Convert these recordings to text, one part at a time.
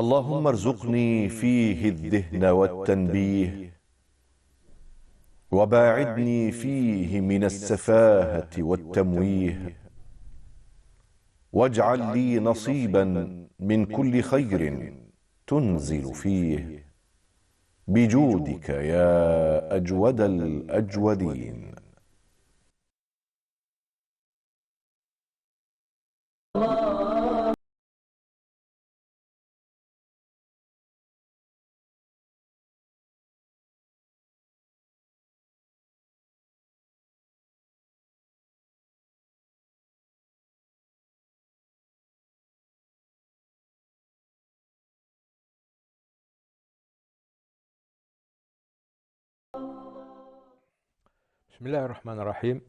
اللهم ارزقني فيه الذهن والتنبيه، وباعدني فيه من السفاهة والتمويه، واجعل لي نصيبا من كل خير تنزل فيه، بجودك يا أجود الأجودين. بسم الله الرحمن الرحيم،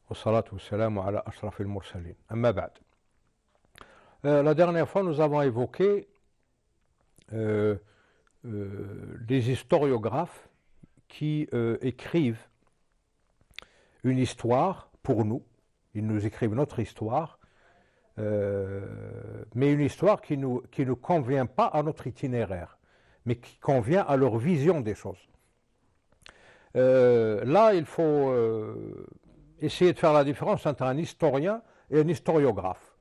والصلاة والسلام على أشرف المرسلين. أما بعد, la dernière fois nous avons évoqué les historiographes qui écrivent une histoire pour nous. Ils nous écrivent notre histoire, mais une histoire qui ne convient pas à notre itinéraire, mais qui convient à leur vision des choses. Là, il faut essayer de faire la différence entre un historien et un historiographe.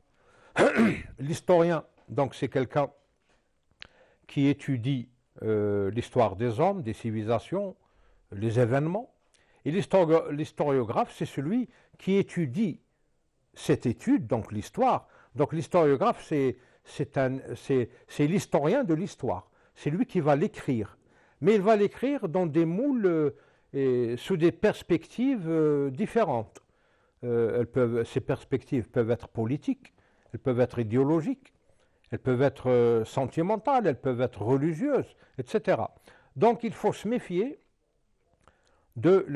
L'historien, donc, c'est quelqu'un qui étudie l'histoire des hommes, des civilisations, les événements. Et l'historiographe, c'est celui qui étudie cette étude, donc l'histoire. Donc l'historiographe, c'est l'historien de l'histoire. C'est lui qui va l'écrire. Mais il va l'écrire dans des moules et sous des perspectives différentes. Ces perspectives peuvent être politiques, elles peuvent être idéologiques, elles peuvent être sentimentales, elles peuvent être religieuses, etc. Donc il faut se méfier de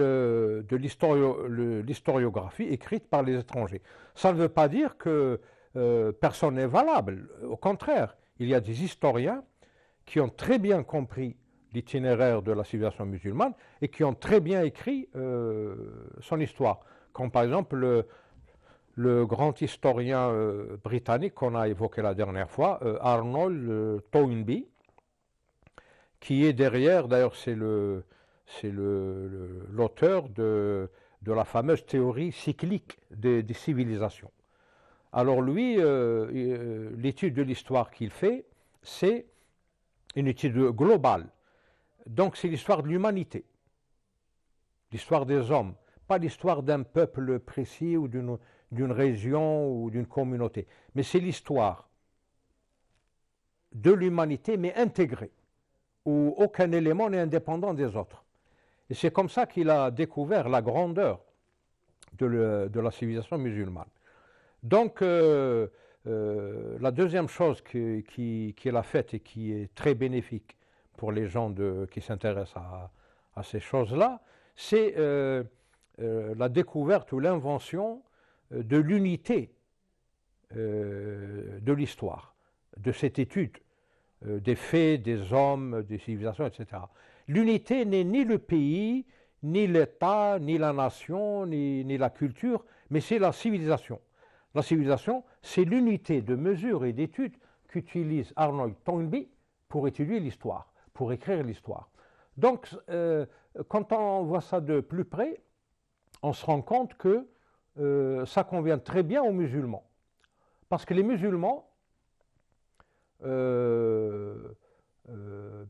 l'historiographie écrite par les étrangers. Ça ne veut pas dire que personne n'est valable. Au contraire, il y a des historiens qui ont très bien compris l'itinéraire de la civilisation musulmane et qui ont très bien écrit son histoire. Comme par exemple le grand historien britannique qu'on a évoqué la dernière fois, Arnold Toynbee, qui est derrière, d'ailleurs c'est l'auteur de la fameuse théorie cyclique des civilisations. Alors lui, l'étude de l'histoire qu'il fait, c'est une étude globale. Donc c'est l'histoire de l'humanité, l'histoire des hommes, pas l'histoire d'un peuple précis ou d'une région ou d'une communauté, mais c'est l'histoire de l'humanité, mais intégrée, où aucun élément n'est indépendant des autres. Et c'est comme ça qu'il a découvert la grandeur de la civilisation musulmane. Donc la deuxième chose qu'il a faite et qui est très bénéfique pour les gens qui s'intéressent à ces choses-là, c'est la découverte ou l'invention de l'unité de l'histoire, de cette étude des faits, des hommes, des civilisations, etc. L'unité n'est ni le pays, ni l'État, ni la nation, ni la culture, mais c'est la civilisation. La civilisation, c'est l'unité de mesure et d'étude qu'utilise Arnold Toynbee pour étudier l'histoire, pour écrire l'histoire. Donc, quand on voit ça de plus près, on se rend compte que ça convient très bien aux musulmans. Parce que les musulmans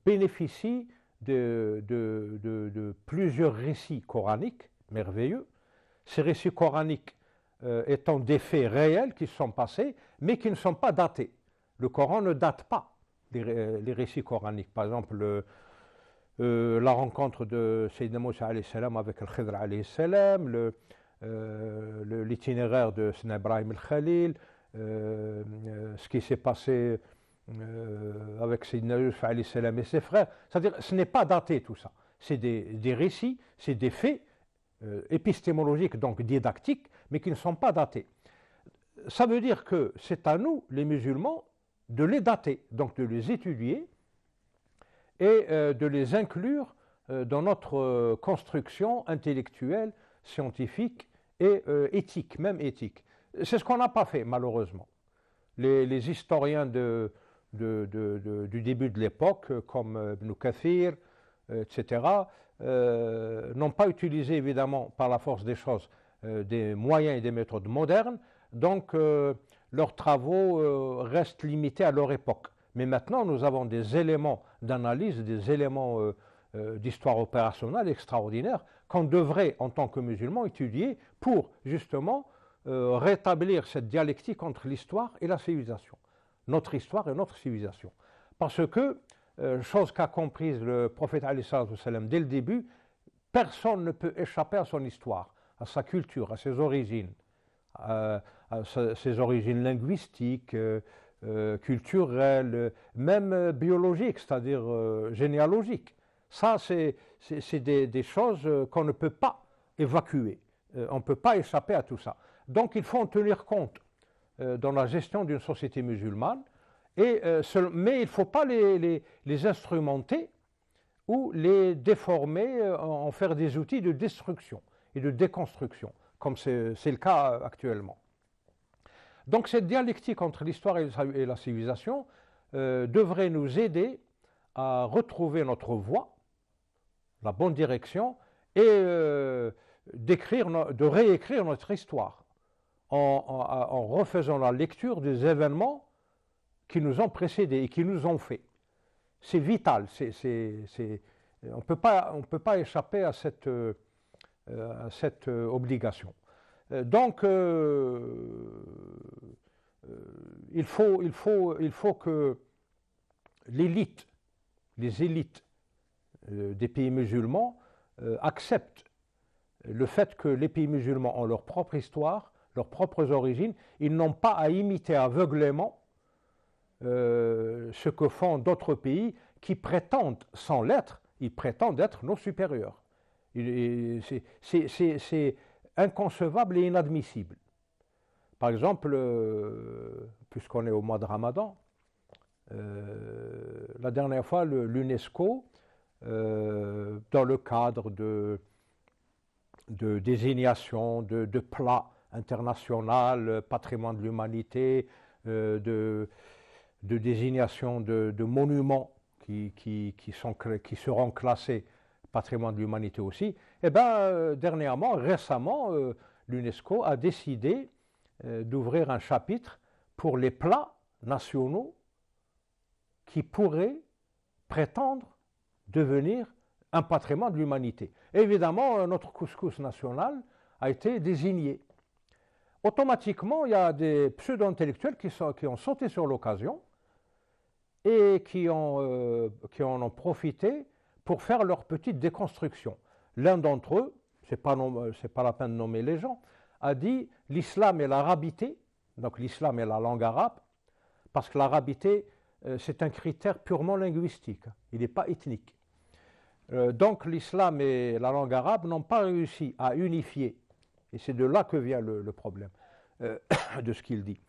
bénéficient de plusieurs récits coraniques merveilleux. Ces récits coraniques étant des faits réels qui se sont passés, mais qui ne sont pas datés. Le Coran ne date pas les récits coraniques. Par exemple, la rencontre de Sayyidina Moussa alayhi salam avec Al-Khidr alayhi salam, l'itinéraire de Sayyidina Ibrahim al-Khalil, ce qui s'est passé avec Sayyidina Yusuf alayhi salam et ses frères. C'est-à-dire, ce n'est pas daté tout ça. C'est des récits, c'est des faits épistémologiques, donc didactiques, mais qui ne sont pas datés. Ça veut dire que c'est à nous, les musulmans, de les dater, donc de les étudier et de les inclure dans notre construction intellectuelle, scientifique et éthique, même éthique. C'est ce qu'on n'a pas fait, malheureusement. Les historiens de du début de l'époque, comme Ibn Kathir, etc., n'ont pas utilisé évidemment par la force des choses des moyens et des méthodes modernes, donc leurs travaux restent limités à leur époque. Mais maintenant, nous avons des éléments d'analyse, des éléments d'histoire opérationnelle extraordinaires qu'on devrait, en tant que musulmans, étudier pour justement rétablir cette dialectique entre l'histoire et la civilisation, notre histoire et notre civilisation. Parce que, chose qu'a comprise le prophète dès le début, personne ne peut échapper à son histoire, à sa culture, à ses origines, à ses origines linguistiques, culturelles, même biologiques, c'est-à-dire généalogiques. Ça, c'est des choses qu'on ne peut pas évacuer. On ne peut pas échapper à tout ça. Donc, il faut en tenir compte dans la gestion d'une société musulmane, mais il ne faut pas les instrumenter ou les déformer, en faire des outils de destruction et de déconstruction, comme c'est le cas actuellement. Donc cette dialectique entre l'histoire et la civilisation devrait nous aider à retrouver notre voie, la bonne direction, et de réécrire notre histoire en refaisant la lecture des événements qui nous ont précédés et qui nous ont fait. C'est vital, on ne peut pas échapper à cette obligation. Donc, il faut que l'élite, les élites des pays musulmans acceptent le fait que les pays musulmans ont leur propre histoire, leurs propres origines. Ils n'ont pas à imiter aveuglément ce que font d'autres pays qui prétendent, sans l'être, ils prétendent être nos supérieurs. C'est inconcevable et inadmissible. Par exemple, puisqu'on est au mois de Ramadan, la dernière fois, l'UNESCO, dans le cadre de désignation de plats international, patrimoine de l'humanité, de désignation de monuments qui seront classés patrimoine de l'humanité aussi, et bien récemment, l'UNESCO a décidé d'ouvrir un chapitre pour les plats nationaux qui pourraient prétendre devenir un patrimoine de l'humanité. Évidemment, notre couscous national a été désigné. Automatiquement, il y a des pseudo-intellectuels qui ont sauté sur l'occasion et qui en ont profité pour faire leur petite déconstruction. L'un d'entre eux, c'est pas la peine de nommer les gens, a dit l'islam et l'arabité, donc l'islam et la langue arabe, parce que l'arabité, c'est un critère purement linguistique, il n'est pas ethnique. Donc l'islam et la langue arabe n'ont pas réussi à unifier, et c'est de là que vient le problème de ce qu'il dit.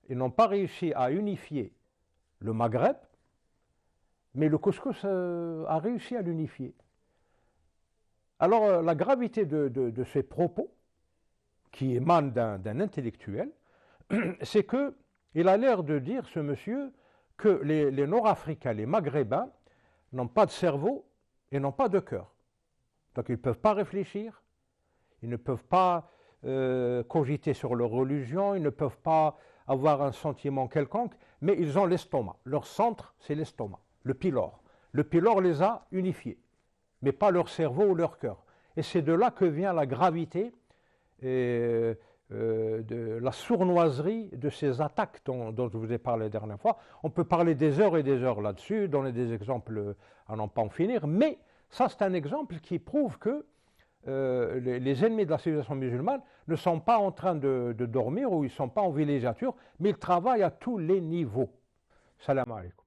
Ils n'ont pas réussi à unifier le Maghreb, mais le couscous a réussi à l'unifier. Alors la gravité de ces propos, qui émanent d'un intellectuel, c'est qu'il a l'air de dire, ce monsieur, que les Nord-Africains, les Maghrébins, n'ont pas de cerveau et n'ont pas de cœur. Donc ils ne peuvent pas réfléchir, ils ne peuvent pas cogiter sur leur religion, ils ne peuvent pas avoir un sentiment quelconque, mais ils ont l'estomac. Leur centre, c'est l'estomac, le pylore. Le pylore les a unifiés, mais pas leur cerveau ou leur cœur. Et c'est de là que vient la gravité et de la sournoiserie de ces attaques dont je vous ai parlé la dernière fois. On peut parler des heures et des heures là-dessus, donner des exemples à n'en pas en finir, mais ça c'est un exemple qui prouve que les ennemis de la civilisation musulmane ne sont pas en train de dormir ou ils ne sont pas en villégiature, mais ils travaillent à tous les niveaux. Salam alaikum.